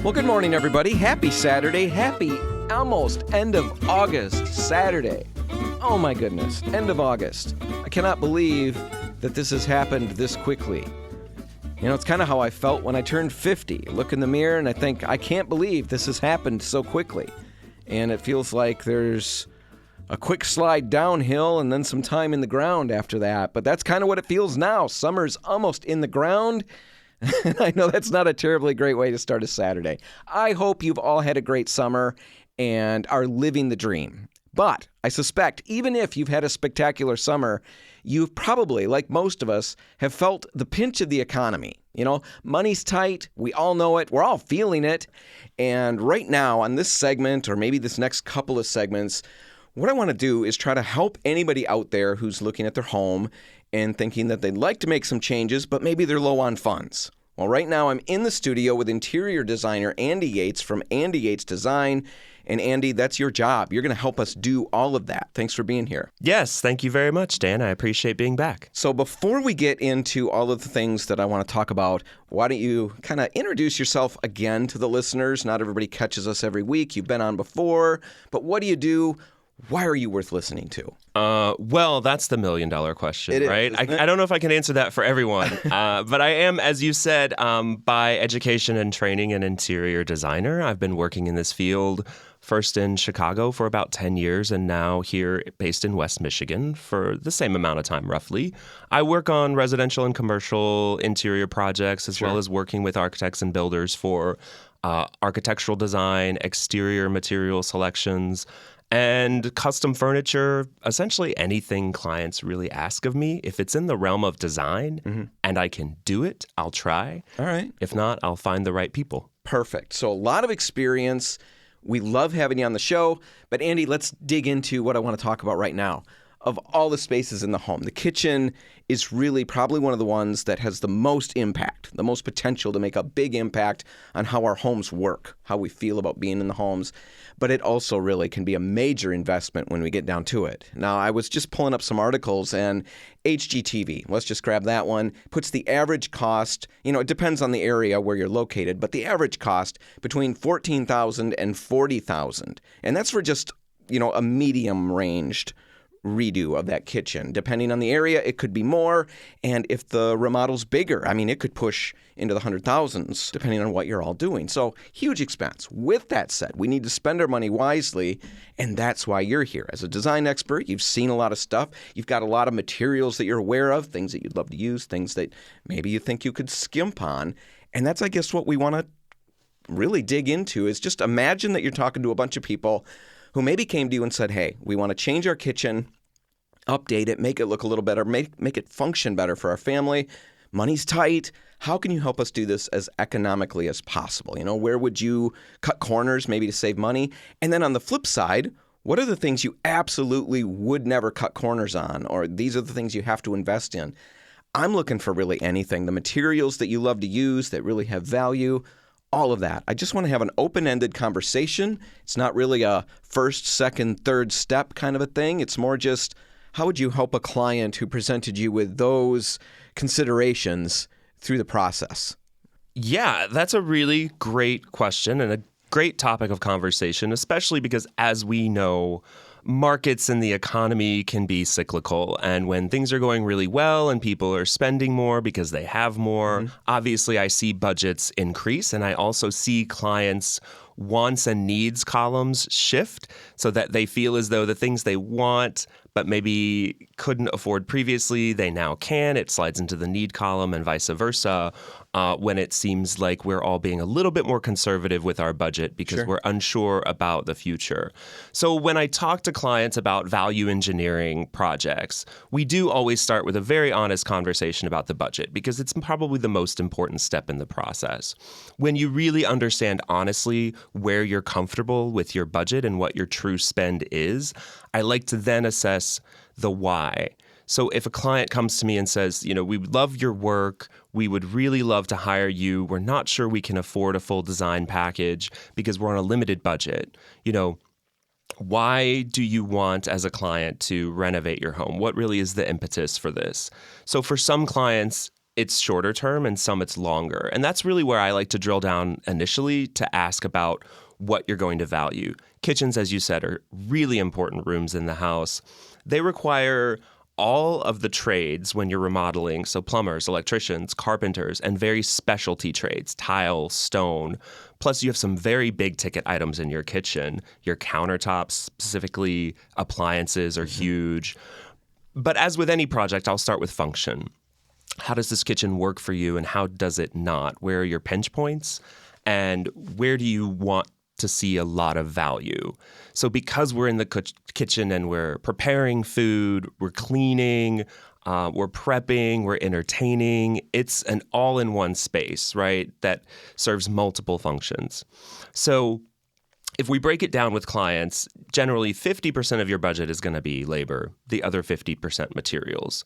Well, good morning, everybody. Happy Saturday. Happy almost end of August Saturday. Oh, my goodness. End of August. I cannot believe that this has happened this quickly. You know, it's kind of how I felt when I turned 50. I look in the mirror and I think, I can't believe this has happened so quickly. And it feels like there's a quick slide downhill and then some time in the ground after that. But that's kind of what it feels now. Summer's almost in the ground. I know that's not a terribly great way to start a Saturday. I hope you've all had a great summer and are living the dream. But I suspect even if you've had a spectacular summer, you've probably, like most of us, have felt the pinch of the economy. You know, money's tight. We all know it. We're all feeling it. And right now on this segment, or maybe this next couple of segments, what I want to do is try to help anybody out there who's looking at their home and thinking that they'd like to make some changes, but maybe they're low on funds. Well, right now I'm in the studio with interior designer Andy Yates from Andy Yates Design. And Andy, that's your job. You're going to help us do all of that. Thanks for being here. Yes, thank you very much, Dan. I appreciate being back. So before we get into all of the things that I want to talk about, why don't you kind of introduce yourself again to the listeners? Not everybody catches us every week. You've been on before, but what do you do? Why are you worth listening to? Well, that's the million-dollar question, right? I don't know if I can answer that for everyone, but I am, as you said, by education and training, an interior designer. I've been working in this field first in Chicago for about 10 years and now here based in West Michigan for the same amount of time, roughly. I work on residential and commercial interior projects as well as working with architects and builders for architectural design, exterior material selections, and custom furniture, essentially anything clients really ask of me. If it's in the realm of design and I can do it, I'll try. All right. If not, I'll find the right people. Perfect. So a lot of experience. We love having you on the show. But Andy, let's dig into what I want to talk about right now. Of all the spaces in the home, the kitchen is really probably one of the ones that has the most impact, the most potential to make a big impact on how our homes work, how we feel about being in the homes. But it also really can be a major investment when we get down to it. Now, I was just pulling up some articles, and HGTV, let's just grab that one, puts the average cost, you know, it depends on the area where you're located, but the average cost between $14,000 and $40,000. And that's for just, you know, a medium-ranged redo of that kitchen. Depending on the area, it could be more. And if the remodel's bigger, I mean, it could push into the $100,000s, depending on what you're all doing. So huge expense. With that said, we need to spend our money wisely. And that's why you're here. As a design expert, you've seen a lot of stuff. You've got a lot of materials that you're aware of, things that you'd love to use, things that maybe you think you could skimp on. And that's, I guess, what we want to really dig into is just imagine that you're talking to a bunch of people who maybe came to you and said, hey, we want to change our kitchen, update it, make it look a little better, make it function better for our family. Money's tight. How can you help us do this as economically as possible? You know, where would you cut corners maybe to save money? And then on the flip side, what are the things you absolutely would never cut corners on? Or these are the things you have to invest in. I'm looking for really anything. The materials that you love to use that really have value, all of that. I just want to have an open-ended conversation. It's not really a first, second, third step kind of a thing. It's more just, how would you help a client who presented you with those considerations through the process? Yeah, that's a really great question and a great topic of conversation, especially because, as we know, markets and the economy can be cyclical. And when things are going really well and people are spending more because they have more, obviously I see budgets increase. And I also see clients' wants and needs columns shift so that they feel as though the things they want but maybe couldn't afford previously, they now can. It slides into the need column and vice versa when it seems like we're all being a little bit more conservative with our budget because we're unsure about the future. So when I talk to clients about value engineering projects, we do always start with a very honest conversation about the budget because it's probably the most important step in the process. When you really understand honestly where you're comfortable with your budget and what your true spend is, I like to then assess the why. So if a client comes to me and says, you know, we love your work, we would really love to hire you, we're not sure we can afford a full design package because we're on a limited budget, you know, why do you want as a client to renovate your home? What really is the impetus for this? So for some clients, it's shorter term and some it's longer. And that's really where I like to drill down initially to ask about what you're going to value. Kitchens, as you said, are really important rooms in the house. They require all of the trades when you're remodeling, so plumbers, electricians, carpenters, and very specialty trades, tile, stone. Plus, you have some very big ticket items in your kitchen. Your countertops, specifically appliances, are huge. But as with any project, I'll start with function. How does this kitchen work for you and how does it not? Where are your pinch points? And where do you want to see a lot of value? So because we're in the kitchen and we're preparing food, we're cleaning, we're prepping, we're entertaining, it's an all-in-one space, right, that serves multiple functions. So if we break it down with clients, generally 50% of your budget is going to be labor, the other 50% materials.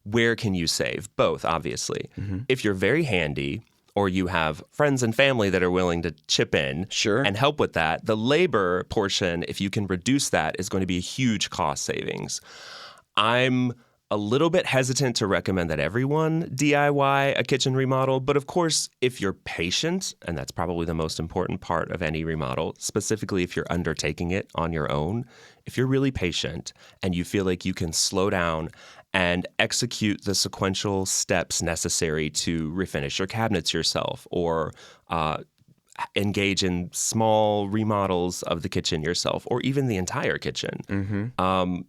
Where can you save? Both, obviously. If you're very handy, or you have friends and family that are willing to chip in and help with that, the labor portion, if you can reduce that, is going to be a huge cost savings. I'm a little bit hesitant to recommend that everyone DIY a kitchen remodel, but of course, if you're patient, and that's probably the most important part of any remodel, specifically if you're undertaking it on your own, if you're really patient and you feel like you can slow down and execute the sequential steps necessary to refinish your cabinets yourself or engage in small remodels of the kitchen yourself or even the entire kitchen,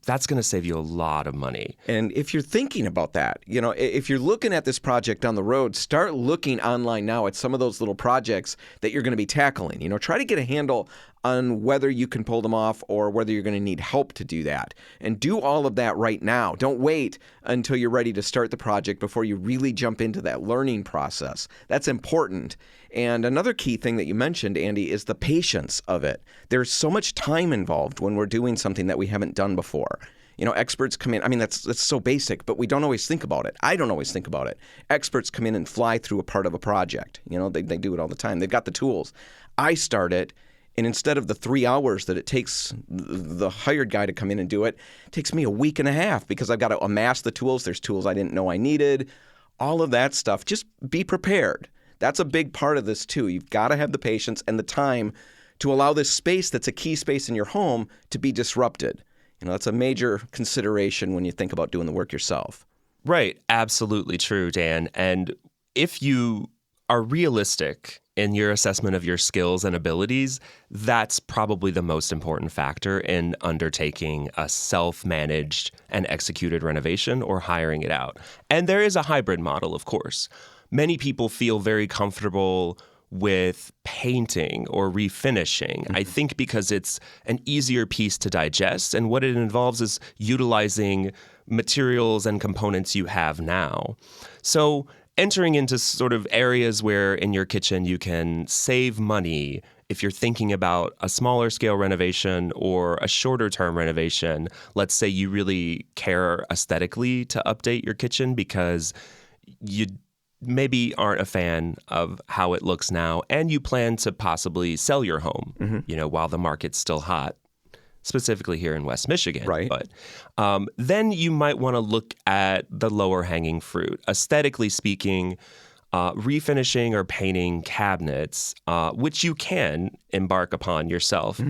that's going to save you a lot of money. And if you're thinking about that, if you're looking at this project down the road, start looking online now at some of those little projects that you're going to be tackling. Try to get a handle on whether you can pull them off or whether you're going to need help to do that. And do all of that right now. Don't wait until you're ready to start the project before you really jump into that learning process. That's important. And another key thing that you mentioned, Andy, is the patience of it. There's so much time involved when we're doing something that we haven't done before. Experts come in. I mean, that's so basic, but we don't always think about it. I don't always think about it. Experts come in and fly through a part of a project. They do it all the time. They've got the tools. I start it. And instead of the 3 hours that it takes the hired guy to come in and do it, it takes me a week and a half because I've got to amass the tools. There's tools I didn't know I needed. All of that stuff. Just be prepared. That's a big part of this too. You've got to have the patience and the time to allow this space that's a key space in your home to be disrupted. That's a major consideration when you think about doing the work yourself. Right. Absolutely true, Dan. And if you are realistic in your assessment of your skills and abilities, that's probably the most important factor in undertaking a self-managed and executed renovation or hiring it out. And there is a hybrid model, of course. Many people feel very comfortable with painting or refinishing. I think because it's an easier piece to digest, and what it involves is utilizing materials and components you have now. So entering into sort of areas where in your kitchen you can save money if you're thinking about a smaller scale renovation or a shorter term renovation. Let's say you really care aesthetically to update your kitchen because you maybe aren't a fan of how it looks now and you plan to possibly sell your home, while the market's still hot. Specifically here in West Michigan. Right. But then you might want to look at the lower hanging fruit. Aesthetically speaking, refinishing or painting cabinets, which you can embark upon yourself,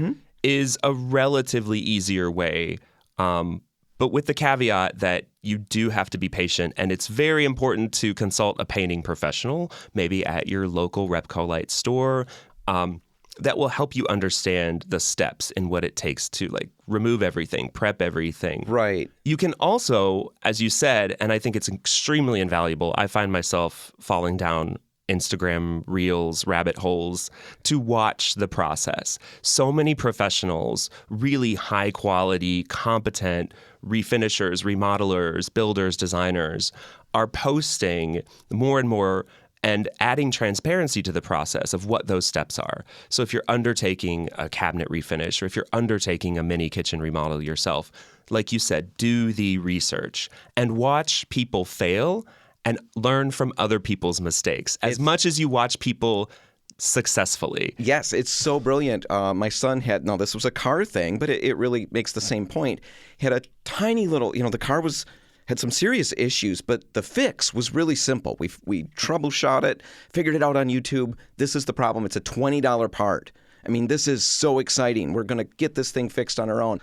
is a relatively easier way. But with the caveat that you do have to be patient, and it's very important to consult a painting professional, maybe at your local Repcolite store, that will help you understand the steps in what it takes to remove everything, prep everything. Right. You can also, as you said, and I think it's extremely invaluable, I find myself falling down Instagram reels, rabbit holes, to watch the process. So many professionals, really high quality, competent refinishers, remodelers, builders, designers, are posting more and more and adding transparency to the process of what those steps are. So if you're undertaking a cabinet refinish or if you're undertaking a mini kitchen remodel yourself, like you said, do the research and watch people fail and learn from other people's mistakes as much as you watch people successfully. Yes, it's so brilliant. My son this was a car thing, but it really makes the same point. He had a tiny little, the car had some serious issues, but the fix was really simple. We troubleshot it, figured it out on YouTube. This is the problem. It's a $20 part. I mean, this is so exciting. We're going to get this thing fixed on our own.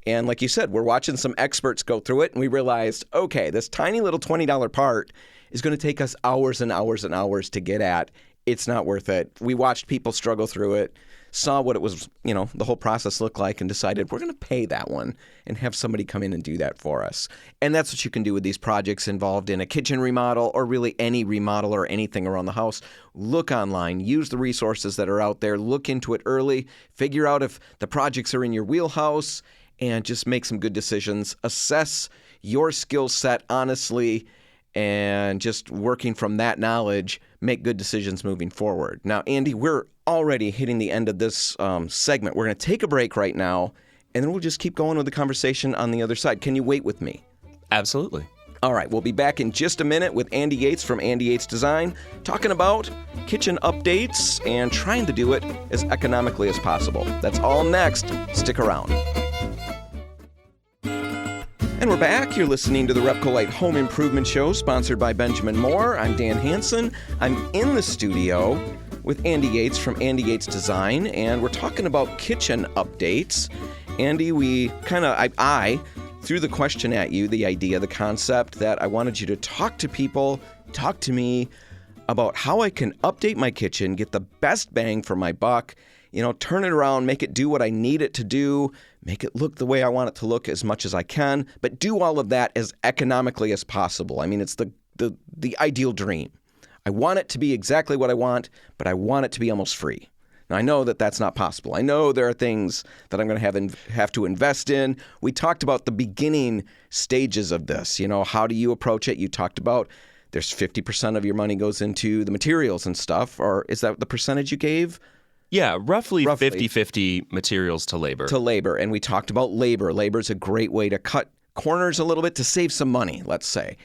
And like you said, we're watching some experts go through it, and we realized, okay, this tiny little $20 part is going to take us hours and hours and hours to get at. It's not worth it. We watched people struggle through it, saw what it was, the whole process looked like, and decided we're going to pay that one and have somebody come in and do that for us. And that's what you can do with these projects involved in a kitchen remodel or really any remodel or anything around the house. Look online, use the resources that are out there, look into it early, figure out if the projects are in your wheelhouse, and just make some good decisions. Assess your skill set honestly, and just working from that knowledge, make good decisions moving forward. Now, Andy, we're already hitting the end of this segment. We're going to take a break right now, and then we'll just keep going with the conversation on the other side. Can you wait with me? Absolutely. All right, we'll be back in just a minute with Andy Yates from Andy Yates Design, talking about kitchen updates and trying to do it as economically as possible. That's all next. Stick around. And we're back. You're listening to the Repcolite Home Improvement Show, sponsored by Benjamin Moore. I'm Dan Hansen. I'm in the studio with Andy Yates from Andy Yates Design, and we're talking about kitchen updates. Andy, I threw the question at you, the idea, the concept that I wanted you to talk to me about how I can update my kitchen, get the best bang for my buck, turn it around, make it do what I need it to do, make it look the way I want it to look as much as I can, but do all of that as economically as possible. I mean, it's the ideal dream. I want it to be exactly what I want, but I want it to be almost free. Now, I know that that's not possible. I know there are things that I'm going to have to invest in. We talked about the beginning stages of this. How do you approach it? You talked about there's 50% of your money goes into the materials and stuff, or is that the percentage you gave? Yeah, roughly 50-50 materials to labor. And we talked about labor. Labor is a great way to cut corners a little bit to save some money, let's say.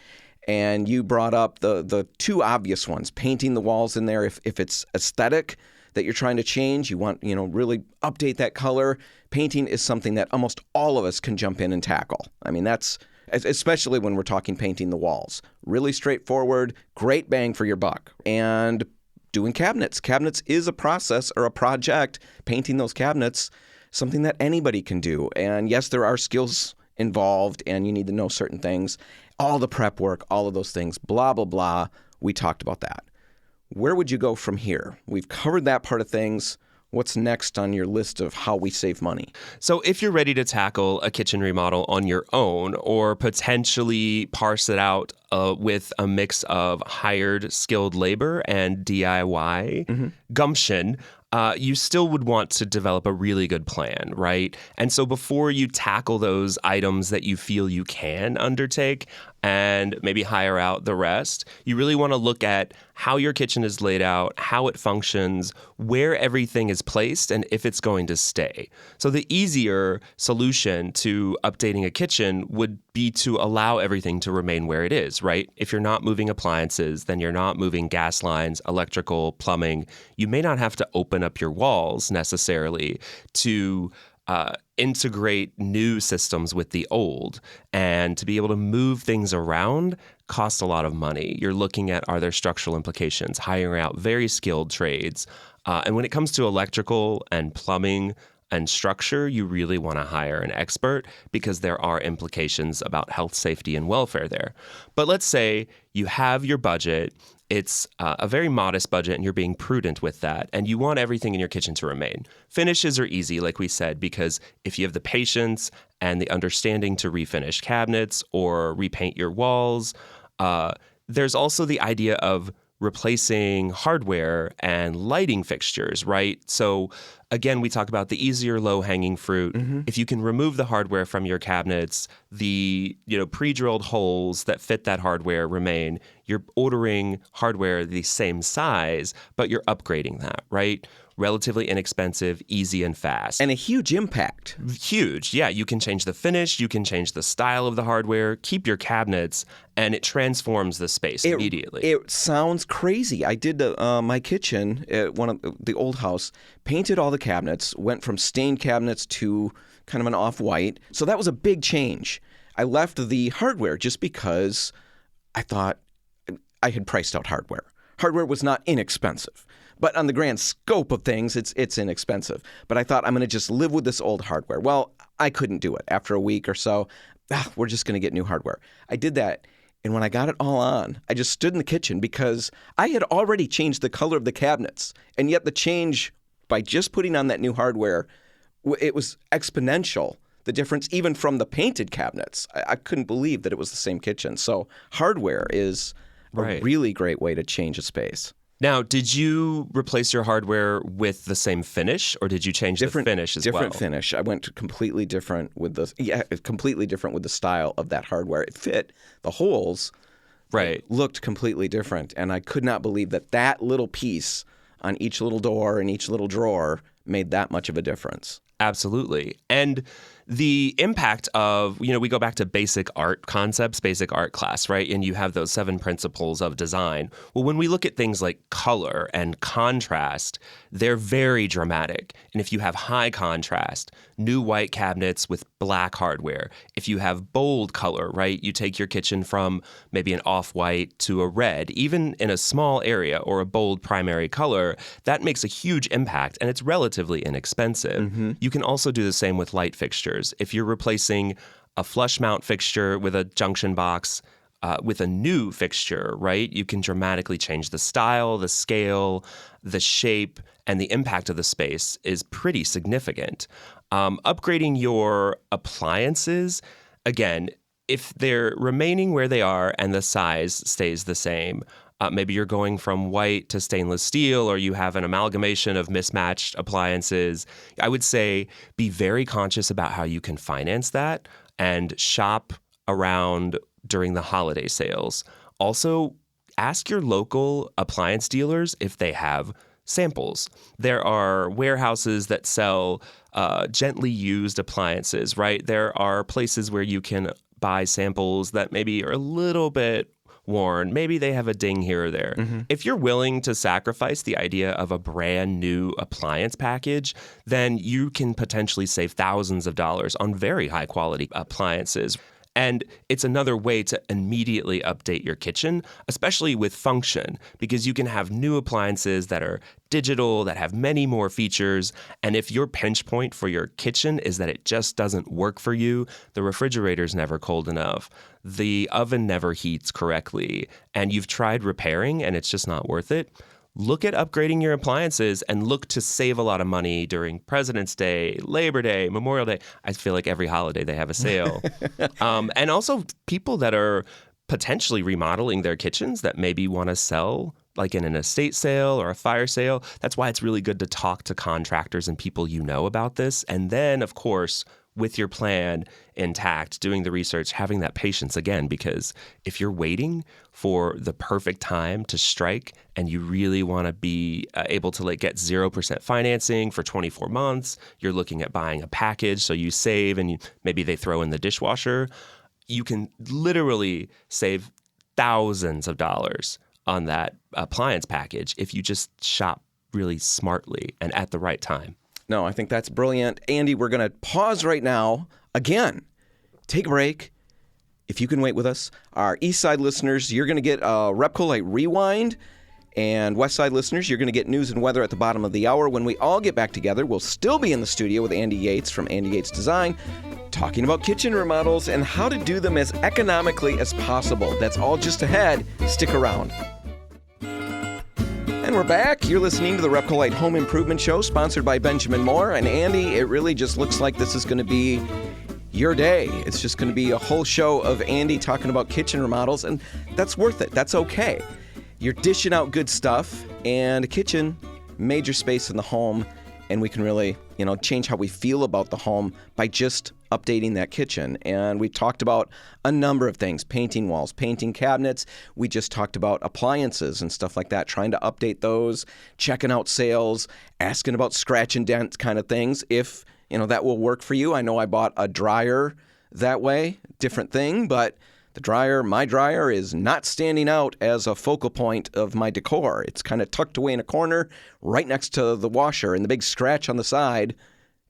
And you brought up the two obvious ones, painting the walls in there if it's aesthetic that you're trying to change, you want, really update that color. Painting is something that almost all of us can jump in and tackle. I mean, that's especially when we're talking painting the walls. Really straightforward, great bang for your buck. And doing cabinets. Cabinets is a process or a project. Painting those cabinets, something that anybody can do. And yes, there are skills involved and you need to know certain things. All the prep work, all of those things, blah, blah, blah. We talked about that. Where would you go from here? We've covered that part of things. What's next on your list of how we save money? So if you're ready to tackle a kitchen remodel on your own or potentially parse it out with a mix of hired skilled labor and DIY gumption, you still would want to develop a really good plan, right? And so before you tackle those items that you feel you can undertake and maybe hire out the rest, you really want to look at how your kitchen is laid out, how it functions, where everything is placed, and if it's going to stay. So the easier solution to updating a kitchen would be to allow everything to remain where it is, right? If you're not moving appliances, then you're not moving gas lines, electrical, plumbing. You may not have to open up your walls necessarily to integrate new systems with the old, and to be able to move things around costs a lot of money. You're looking at, are there structural implications, hiring out very skilled trades. And when it comes to electrical and plumbing and structure, you really want to hire an expert because there are implications about health, safety, and welfare there. But let's say you have your budget. It's a very modest budget and you're being prudent with that, and you want everything in your kitchen to remain. Finishes are easy, like we said, because if you have the patience and the understanding to refinish cabinets or repaint your walls, there's also the idea of replacing hardware and lighting fixtures, right? So again, we talk about the easier low-hanging fruit. If you can remove the hardware from your cabinets, the pre-drilled holes that fit that hardware remain. You're ordering hardware the same size, but you're upgrading that, right? Relatively inexpensive, easy, and fast. And a huge impact. Huge. Yeah, you can change the finish, you can change the style of the hardware, keep your cabinets, and it transforms the space immediately. It sounds crazy. I did my kitchen at one of the old house, painted all the cabinets, went from stained cabinets to kind of an off-white. So that was a big change. I left the hardware just because I thought I had priced out hardware. Hardware was not inexpensive, but on the grand scope of things, it's inexpensive. But I thought I'm going to just live with this old hardware. Well, I couldn't do it. After a week or so, we're just going to get new hardware. I did that. And when I got it all on, I just stood in the kitchen because I had already changed the color of the cabinets. And yet the change by just putting on that new hardware, it was exponential. The difference, even from the painted cabinets, I couldn't believe that it was the same kitchen. So hardware is a really great way to change a space. Now, did you replace your hardware with the same finish, or did you change the finish as well? Different finish. I went to completely different with the style of that hardware. It fit the holes. Right. Looked completely different, and I could not believe that little piece on each little door and each little drawer made that much of a difference. Absolutely. And the impact of, we go back to basic art concepts, basic art class, right? And you have those 7 principles of design. Well, when we look at things like color and contrast, they're very dramatic. And if you have high contrast, new white cabinets with black hardware, if you have bold color, right? You take your kitchen from maybe an off-white to a red, even in a small area or a bold primary color, that makes a huge impact, and it's relatively inexpensive. Mm-hmm. You can also do the same with light fixtures. If you're replacing a flush mount fixture with a junction box with a new fixture, right, you can dramatically change the style, the scale, the shape, and the impact of the space is pretty significant. Upgrading your appliances, again, if they're remaining where they are and the size stays the same, maybe you're going from white to stainless steel, or you have an amalgamation of mismatched appliances. I would say be very conscious about how you can finance that and shop around during the holiday sales. Also, ask your local appliance dealers if they have samples. There are warehouses that sell gently used appliances, right? There are places where you can buy samples that maybe are a little bit worn. Maybe they have a ding here or there. Mm-hmm. If you're willing to sacrifice the idea of a brand new appliance package, then you can potentially save thousands of dollars on very high quality appliances. And it's another way to immediately update your kitchen, especially with function, because you can have new appliances that are digital, that have many more features. And if your pinch point for your kitchen is that it just doesn't work for you, the refrigerator's never cold enough, the oven never heats correctly, and you've tried repairing and it's just not worth it, look at upgrading your appliances and look to save a lot of money during President's Day, Labor Day, Memorial Day. I feel like every holiday they have a sale. And also people that are potentially remodeling their kitchens that maybe want to sell, like in an estate sale or a fire sale. That's why it's really good to talk to contractors and people you know about this. And then, of course, with your plan intact, doing the research, having that patience again, because if you're waiting for the perfect time to strike and you really want to be able to get 0% financing for 24 months, you're looking at buying a package so you save and maybe they throw in the dishwasher, you can literally save thousands of dollars on that appliance package if you just shop really smartly and at the right time. No, I think that's brilliant. Andy, we're going to pause right now. Again, take a break. If you can wait with us. Our East Side listeners, you're going to get a Repco Light Rewind. And West Side listeners, you're going to get news and weather at the bottom of the hour. When we all get back together, we'll still be in the studio with Andy Yates from Andy Yates Design, talking about kitchen remodels and how to do them as economically as possible. That's all just ahead. Stick around. And we're back. You're listening to the Repco Light Home Improvement Show, sponsored by Benjamin Moore. And Andy, it really just looks like this is going to be your day. It's just going to be a whole show of Andy talking about kitchen remodels, and that's worth it. That's okay. You're dishing out good stuff, and a kitchen, major space in the home, and we can really, change how we feel about the home by just updating that kitchen. And we talked about a number of things: painting walls, painting cabinets. We just talked about appliances and stuff like that, trying to update those, checking out sales, asking about scratch and dent kind of things. If, that will work for you. I know I bought a dryer that way, different thing, but my dryer is not standing out as a focal point of my decor. It's kind of tucked away in a corner right next to the washer, and the big scratch on the side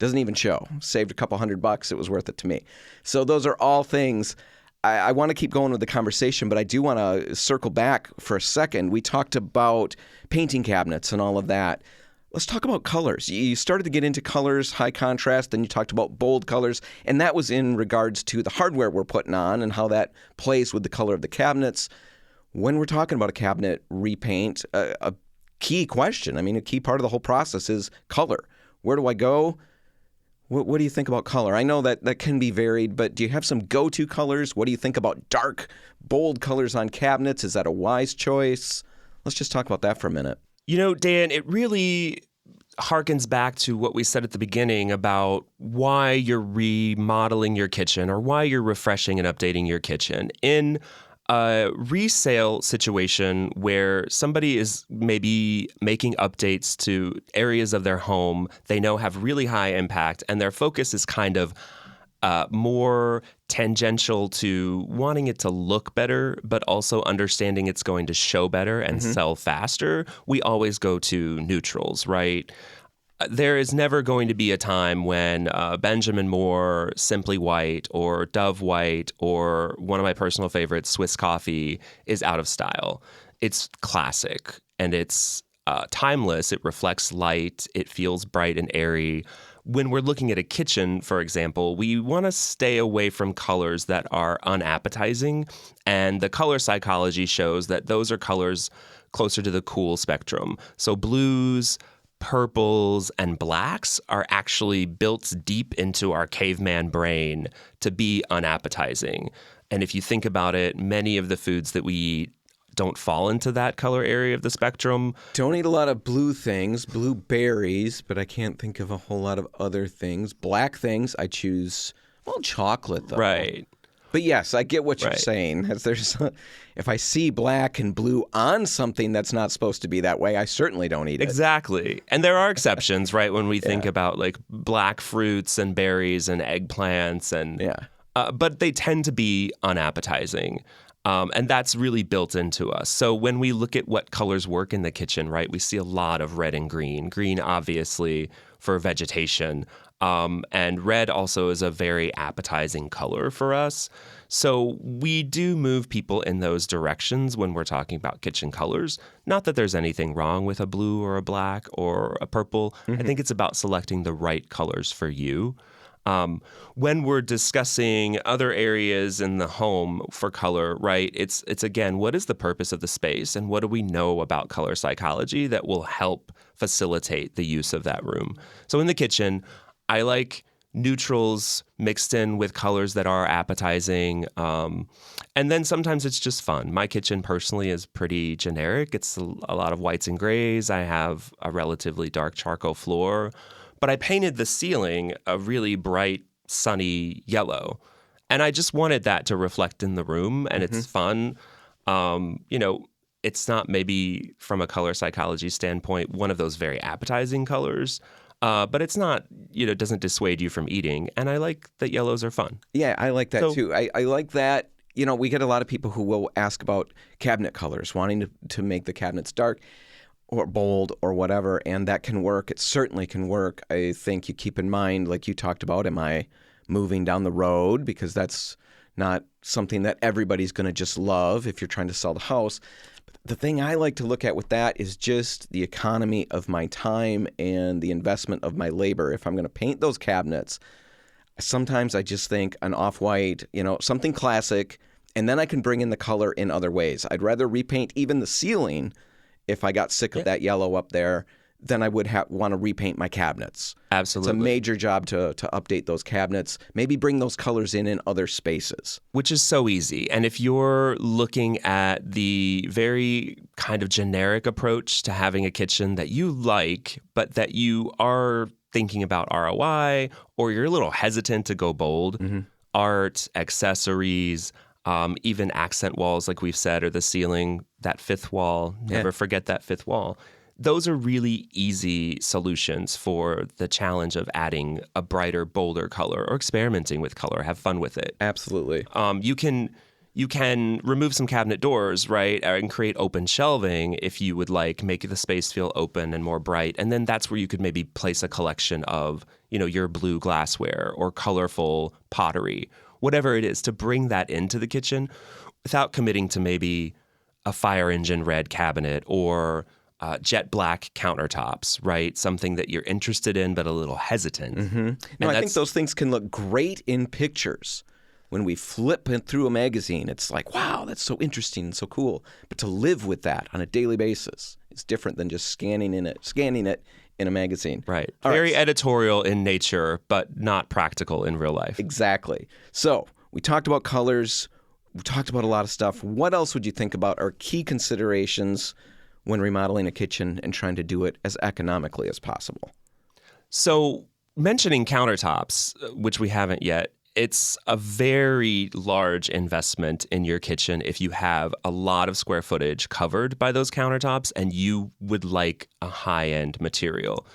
Doesn't even show. Saved a couple $100. It was worth it to me. So those are all things. I want to keep going with the conversation, but I do want to circle back for a second. We talked about painting cabinets and all of that. Let's talk about colors. You started to get into colors, high contrast, then you talked about bold colors, and that was in regards to the hardware we're putting on and how that plays with the color of the cabinets. When we're talking about a cabinet repaint, a key question, a key part of the whole process is color. Where do I go? What do you think about color? I know that can be varied, but do you have some go-to colors? What do you think about dark, bold colors on cabinets? Is that a wise choice? Let's just talk about that for a minute. Dan, it really harkens back to what we said at the beginning about why you're remodeling your kitchen or why you're refreshing and updating your kitchen. In a resale situation where somebody is maybe making updates to areas of their home they know have really high impact, and their focus is kind of more tangential to wanting it to look better, but also understanding it's going to show better and sell faster, we always go to neutrals, right? There is never going to be a time when Benjamin Moore Simply White or Dove White or one of my personal favorites, Swiss Coffee, is out of style. It's classic and it's timeless. It reflects light. It feels bright and airy. When we're looking at a kitchen, for example, we want to stay away from colors that are unappetizing. And the color psychology shows that those are colors closer to the cool spectrum. So blues, purples, and blacks are actually built deep into our caveman brain to be unappetizing. And if you think about it, many of the foods that we eat don't fall into that color area of the spectrum. Don't eat a lot of blue things, blueberries, but I can't think of a whole lot of other things. Black things, I choose, chocolate, though. Right. But yes, I get what you're saying. If I see black and blue on something that's not supposed to be that way, I certainly don't eat it. Exactly. And there are exceptions, right? When we think about like black fruits and berries and eggplants but they tend to be unappetizing. And that's really built into us. So when we look at what colors work in the kitchen, right, we see a lot of red and green. Green, obviously, for vegetation. And red also is a very appetizing color for us. So we do move people in those directions when we're talking about kitchen colors. Not that there's anything wrong with a blue or a black or a purple. I think it's about selecting the right colors for you. When we're discussing other areas in the home for color, right, it's again, what is the purpose of the space and what do we know about color psychology that will help facilitate the use of that room? So in the kitchen, I like neutrals mixed in with colors that are appetizing. And then sometimes it's just fun. My kitchen personally is pretty generic. It's a lot of whites and grays. I have a relatively dark charcoal floor. But I painted the ceiling a really bright, sunny yellow. And I just wanted that to reflect in the room, and it's fun. It's not maybe from a color psychology standpoint one of those very appetizing colors, but it's not, it doesn't dissuade you from eating. And I like that yellows are fun. Yeah, I like that too. I like that. We get a lot of people who will ask about cabinet colors, wanting to make the cabinets dark or bold or whatever, and that can work. It certainly can work. I think you keep in mind, like you talked about, am I moving down the road? Because that's not something that everybody's going to just love if you're trying to sell the house. But the thing I like to look at with that is just the economy of my time and the investment of my labor. If I'm going to paint those cabinets, sometimes I just think an off-white, something classic, and then I can bring in the color in other ways. I'd rather repaint even the ceiling if I got sick of that yellow up there, then I would want to repaint my cabinets. Absolutely. It's a major job to update those cabinets, maybe bring those colors in other spaces. Which is so easy. And if you're looking at the very kind of generic approach to having a kitchen that you like, but that you are thinking about ROI, or you're a little hesitant to go bold, art, accessories, even accent walls, like we've said, or the ceiling, that fifth wall, never forget that fifth wall. Those are really easy solutions for the challenge of adding a brighter, bolder color or experimenting with color. Have fun with it. Absolutely. You You can remove some cabinet doors, right, and create open shelving if you would like, make the space feel open and more bright. And then that's where you could maybe place a collection of, your blue glassware or colorful pottery, whatever it is, to bring that into the kitchen without committing to maybe a fire engine red cabinet or jet black countertops, right? Something that you're interested in but a little hesitant. Mm-hmm. No, I think those things can look great in pictures. When we flip through a magazine, it's like, wow, that's so interesting and so cool. But to live with that on a daily basis is different than just scanning it in a magazine. Right. Very editorial in nature, but not practical in real life. Exactly. So we talked about colors. We talked about a lot of stuff. What else would you think about are key considerations when remodeling a kitchen and trying to do it as economically as possible? So mentioning countertops, which we haven't yet, it's a very large investment in your kitchen if you have a lot of square footage covered by those countertops and you would like a high-end material.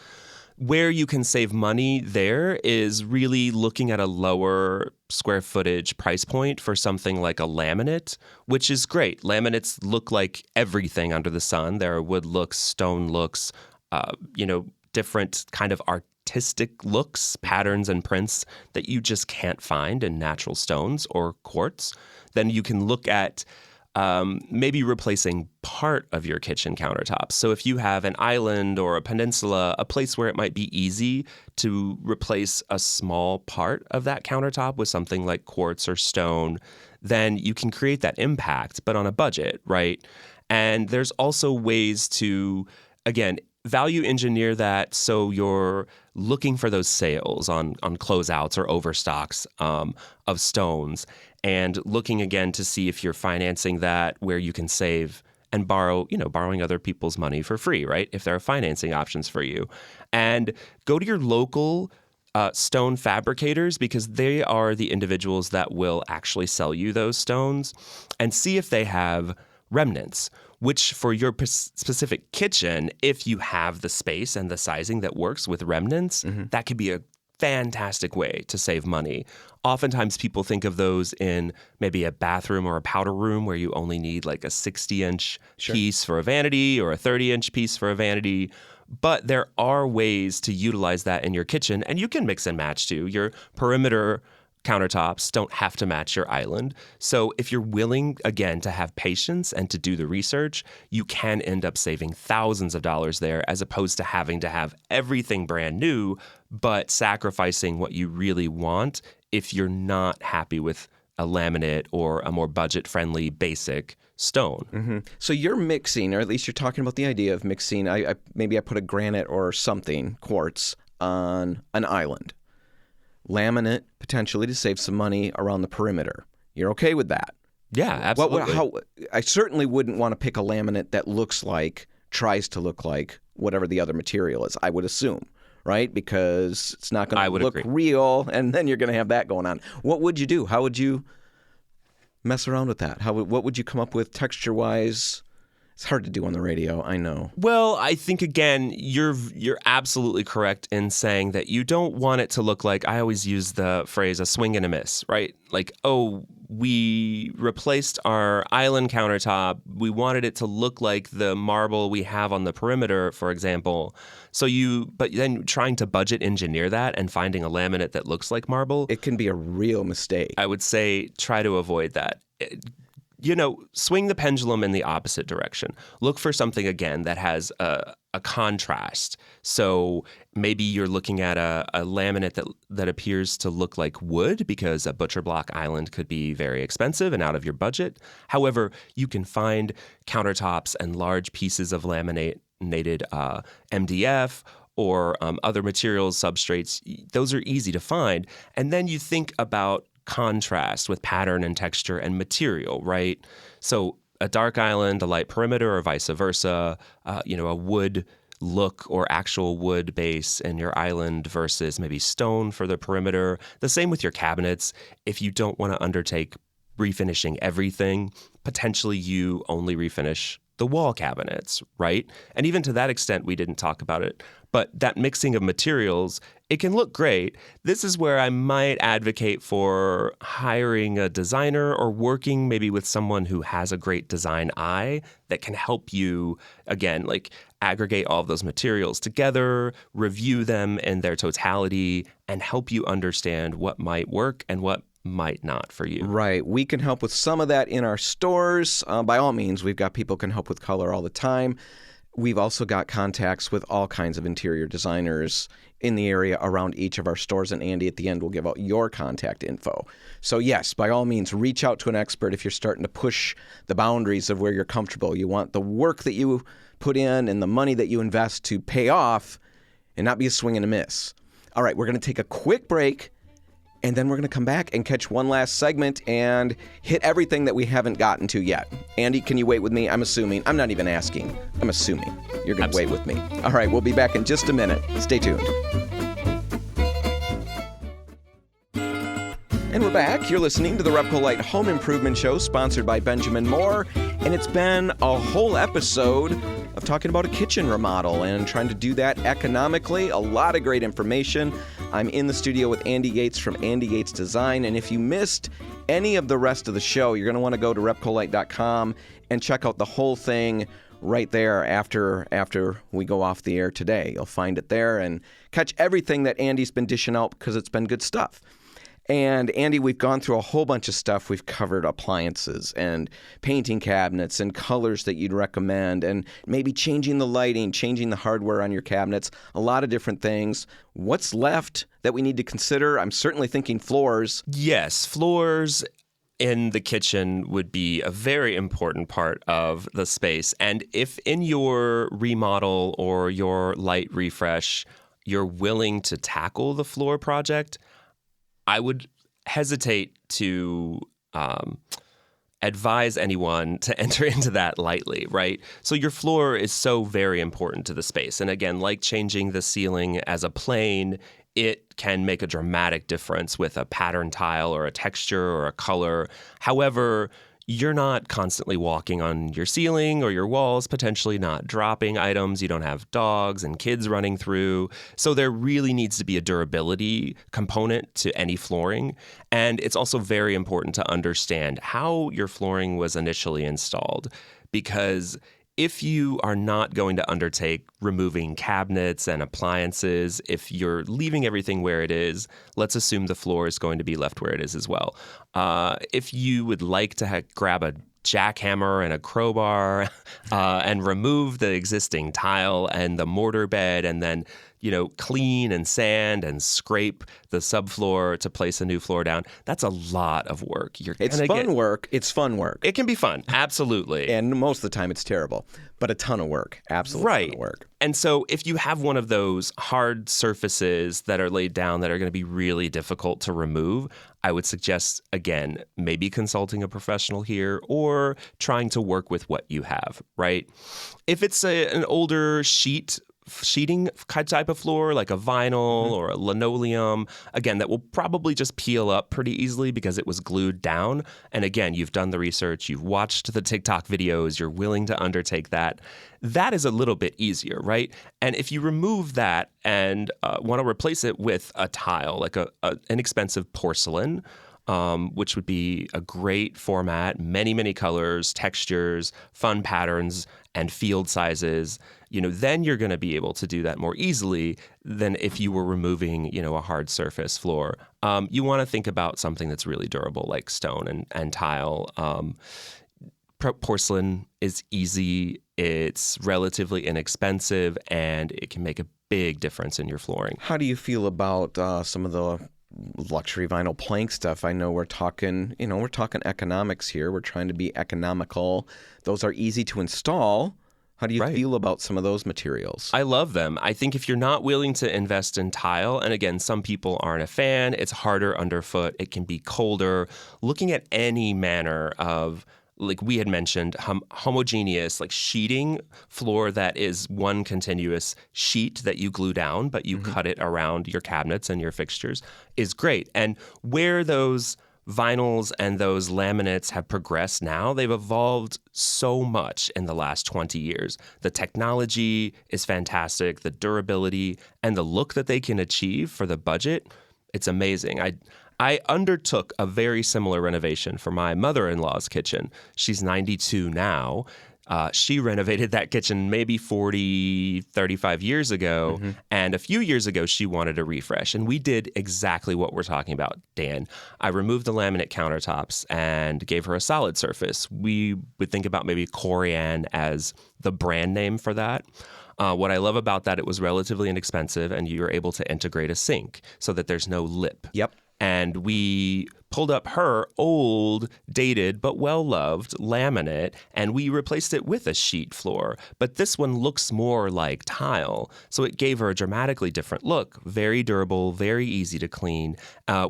Where you can save money there is really looking at a lower square footage price point for something like a laminate, which is great. Laminates look like everything under the sun. There are wood looks, stone looks, different kind of artistic looks, patterns and prints that you just can't find in natural stones or quartz. Then you can look at maybe replacing part of your kitchen countertops. So if you have an island or a peninsula, a place where it might be easy to replace a small part of that countertop with something like quartz or stone, then you can create that impact, but on a budget, right? And there's also ways to, again, value engineer that so you're looking for those sales on closeouts or overstocks of stones, and looking again to see if you're financing that where you can save and borrowing other people's money for free, right? If there are financing options for you. And go to your local stone fabricators, because they are the individuals that will actually sell you those stones, and see if they have remnants, which for your specific kitchen, if you have the space and the sizing that works with remnants, that could be a fantastic way to save money. Oftentimes people think of those in maybe a bathroom or a powder room where you only need like a 60-inch piece for a vanity or a 30-inch piece for a vanity. But there are ways to utilize that in your kitchen, and you can mix and match too. Your perimeter countertops don't have to match your island. So if you're willing, again, to have patience and to do the research, you can end up saving thousands of dollars there, as opposed to having to have everything brand new, but sacrificing what you really want if you're not happy with a laminate or a more budget-friendly basic stone. Mm-hmm. So you're mixing, or at least you're talking about the idea of mixing, maybe I put a granite or something, quartz, on an island. Laminate, potentially to save some money around the perimeter. You're okay with that? Yeah, absolutely. I certainly wouldn't want to pick a laminate that tries to look like whatever the other material is, I would assume, right? Because it's not going to look real, and then you're going to have that going on. What would you do? How would you mess around with that? What would you come up with texture-wise? It's hard to do on the radio, I know. Well, I think, again, you're absolutely correct in saying that you don't want it to look like, I always use the phrase, a swing and a miss, right? Like, we replaced our island countertop. We wanted it to look like the marble we have on the perimeter, for example. But then trying to budget engineer that and finding a laminate that looks like marble. It can be a real mistake. I would say try to avoid that. Swing the pendulum in the opposite direction. Look for something, again, that has a contrast. So maybe you're looking at a laminate that appears to look like wood, because a butcher block island could be very expensive and out of your budget. However, you can find countertops and large pieces of laminated MDF or other materials, substrates. Those are easy to find. And then you think about contrast with pattern and texture and material, right? So a dark island, a light perimeter, or vice versa, a wood look or actual wood base in your island versus maybe stone for the perimeter. The same with your cabinets. If you don't want to undertake refinishing everything, potentially you only refinish the wall cabinets, right? And even to that extent, we didn't talk about it, But that mixing of materials, it can look great. This is where I might advocate for hiring a designer or working maybe with someone who has a great design eye that can help you, again, like aggregate all of those materials together, review them in their totality, and help you understand what might work and what might not for you. Right. We can help with some of that in our stores. By all means, we've got people who can help with color all the time. We've also got contacts with all kinds of interior designers in the area around each of our stores. And Andy, at the end, will give out your contact info. So yes, by all means, reach out to an expert if you're starting to push the boundaries of where you're comfortable. You want the work that you put in and the money that you invest to pay off and not be a swing and a miss. All right, we're going to take a quick break. And then we're going to come back and catch one last segment and hit everything that we haven't gotten to yet. Andy, can you wait with me? I'm assuming. I'm not even asking. I'm assuming you're going to wait with me. All right, we'll be back in just a minute. Stay tuned. And we're back. You're listening to the Repco Light Home Improvement Show, sponsored by Benjamin Moore. And it's been a whole episode of talking about a kitchen remodel and trying to do that economically. A lot of great information. I'm in the studio with Andy Yates from Andy Yates Design. And if you missed any of the rest of the show, you're going to want to go to repcolite.com and check out the whole thing right there after we go off the air today. You'll find it there and catch everything that Andy's been dishing out because it's been good stuff. And Andy, we've gone through a whole bunch of stuff. We've covered appliances and painting cabinets and colors that you'd recommend and maybe changing the lighting, changing the hardware on your cabinets, a lot of different things. What's left that we need to consider? I'm certainly thinking floors. Yes, floors in the kitchen would be a very important part of the space. And if in your remodel or your light refresh, you're willing to tackle the floor project, I would hesitate to advise anyone to enter into that lightly, right? So your floor is so very important to the space. And again, like changing the ceiling as a plane, it can make a dramatic difference with a pattern tile or a texture or a color. However, you're not constantly walking on your ceiling or your walls, potentially not dropping items. You don't have dogs and kids running through. So there really needs to be a durability component to any flooring. And it's also very important to understand how your flooring was initially installed, because if you are not going to undertake removing cabinets and appliances, if you're leaving everything where it is, let's assume the floor is going to be left where it is as well. If you would like to grab a jackhammer and a crowbar and remove the existing tile and the mortar bed and then, clean and sand and scrape the subfloor to place a new floor down, that's a lot of work. It's fun work. It's fun work. It can be fun. Absolutely. And most of the time it's terrible, but a ton of work. Absolutely. Right. Ton of work. And so if you have one of those hard surfaces that are laid down that are going to be really difficult to remove, I would suggest, again, maybe consulting a professional here or trying to work with what you have, right? If it's an older sheeting type of floor, like a vinyl or a linoleum, again, that will probably just peel up pretty easily because it was glued down. And again, you've done the research, you've watched the TikTok videos, you're willing to undertake that. That is a little bit easier, right? And if you remove that and want to replace it with a tile, like an inexpensive porcelain, which would be a great format, many, many colors, textures, fun patterns, and field sizes, then you're going to be able to do that more easily than if you were removing, a hard surface floor. You want to think about something that's really durable, like stone and tile. Porcelain is easy, it's relatively inexpensive, and it can make a big difference in your flooring. How do you feel about some of the luxury vinyl plank stuff? I know we're talking economics here. We're trying to be economical. Those are easy to install. How do you feel about some of those materials? I love them. I think if you're not willing to invest in tile, and again, some people aren't a fan, it's harder underfoot, it can be colder. Looking at any manner of, like we had mentioned, homogeneous, like sheeting floor that is one continuous sheet that you glue down, but you cut it around your cabinets and your fixtures is great. And where those vinyls and those laminates have progressed now, they've evolved so much in the last 20 years. The technology is fantastic, the durability, and the look that they can achieve for the budget, it's amazing. I undertook a very similar renovation for my mother-in-law's kitchen. She's 92 now. She renovated that kitchen maybe 40, 35 years ago. And a few years ago, she wanted a refresh. And we did exactly what we're talking about, Dan. I removed the laminate countertops and gave her a solid surface. We would think about maybe Corian as the brand name for that. What I love about that, it was relatively inexpensive, and you're able to integrate a sink so that there's no lip. Yep. And we pulled up her old, dated, but well-loved laminate, and we replaced it with a sheet floor. But this one looks more like tile, so it gave her a dramatically different look. Very durable, very easy to clean.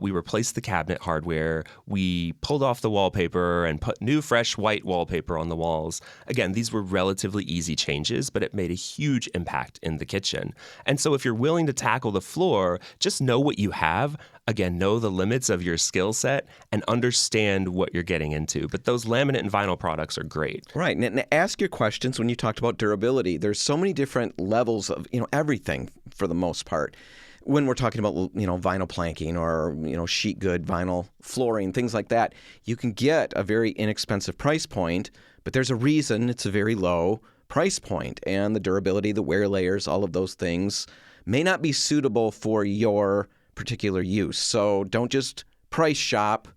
We replaced the cabinet hardware. We pulled off the wallpaper and put new, fresh white wallpaper on the walls. Again, these were relatively easy changes, but it made a huge impact in the kitchen. And so if you're willing to tackle the floor, just know what you have. Again, know the limits of your skill set and understand what you're getting into. But those laminate and vinyl products are great. Right. And ask your questions when you talked about durability. There's so many different levels of, everything for the most part. When we're talking about, vinyl planking or, sheet good vinyl flooring, things like that, you can get a very inexpensive price point, but there's a reason it's a very low price point. And the durability, the wear layers, all of those things may not be suitable for your particular use. So don't just price shop,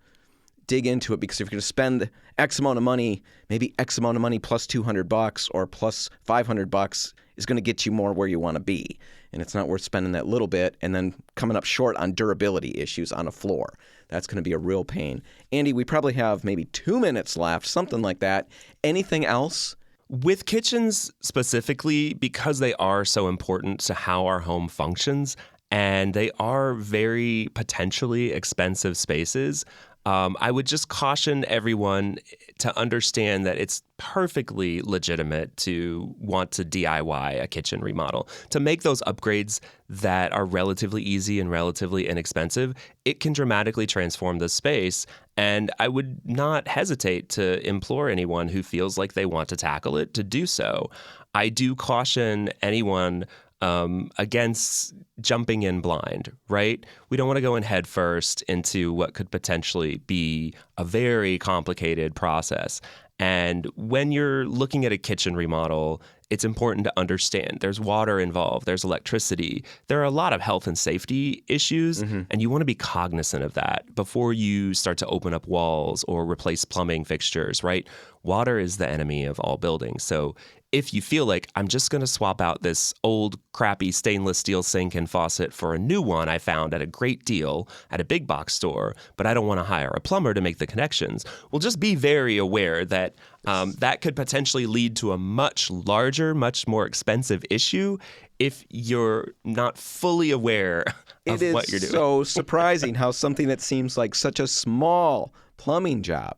dig into it, because if you're going to spend X amount of money, maybe X amount of money plus $200 or plus $500 is going to get you more where you want to be. And it's not worth spending that little bit and then coming up short on durability issues on a floor. That's going to be a real pain. Andy, we probably have maybe 2 minutes left, something like that. Anything else? With kitchens specifically, because they are so important to how our home functions, and they are very potentially expensive spaces, I would just caution everyone to understand that it's perfectly legitimate to want to DIY a kitchen remodel. To make those upgrades that are relatively easy and relatively inexpensive, it can dramatically transform the space. And I would not hesitate to implore anyone who feels like they want to tackle it to do so. I do caution anyone against jumping in blind, right? We don't want to go in head first into what could potentially be a very complicated process. And when you're looking at a kitchen remodel, it's important to understand there's water involved, there's electricity, there are a lot of health and safety issues, and you want to be cognizant of that before you start to open up walls or replace plumbing fixtures, right? Water is the enemy of all buildings. So if you feel like I'm just going to swap out this old crappy stainless steel sink and faucet for a new one I found at a great deal at a big box store, but I don't want to hire a plumber to make the connections, well, just be very aware that that could potentially lead to a much larger, much more expensive issue if you're not fully aware of what you're doing. It is so surprising how something that seems like such a small plumbing job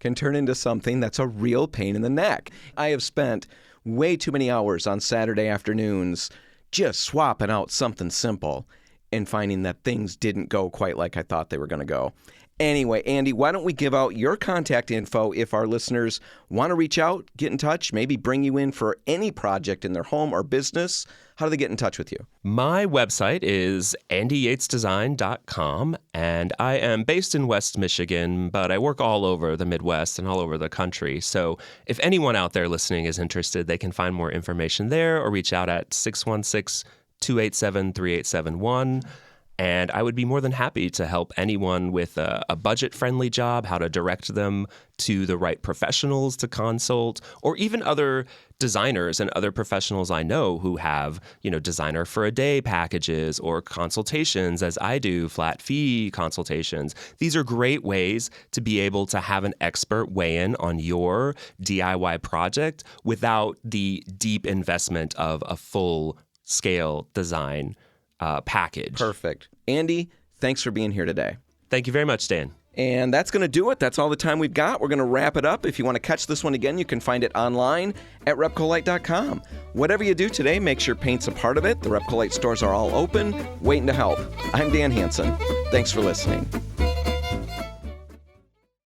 can turn into something that's a real pain in the neck. I have spent way too many hours on Saturday afternoons just swapping out something simple and finding that things didn't go quite like I thought they were going to go. Anyway, Andy, why don't we give out your contact info if our listeners want to reach out, get in touch, maybe bring you in for any project in their home or business? How do they get in touch with you? My website is andyyatesdesign.com, and I am based in West Michigan, but I work all over the Midwest and all over the country. So if anyone out there listening is interested, they can find more information there or reach out at 616-287-3871. And I would be more than happy to help anyone with a budget-friendly job, how to direct them to the right professionals to consult, or even other designers and other professionals I know who have, designer for a day packages or consultations, as I do, flat fee consultations. These are great ways to be able to have an expert weigh in on your DIY project without the deep investment of a full-scale design package. Perfect. Andy, thanks for being here today. Thank you very much, Dan. And that's going to do it. That's all the time we've got. We're going to wrap it up. If you want to catch this one again, you can find it online at repcolite.com. Whatever you do today, make sure paint's a part of it. The Repcolite stores are all open, waiting to help. I'm Dan Hansen. Thanks for listening.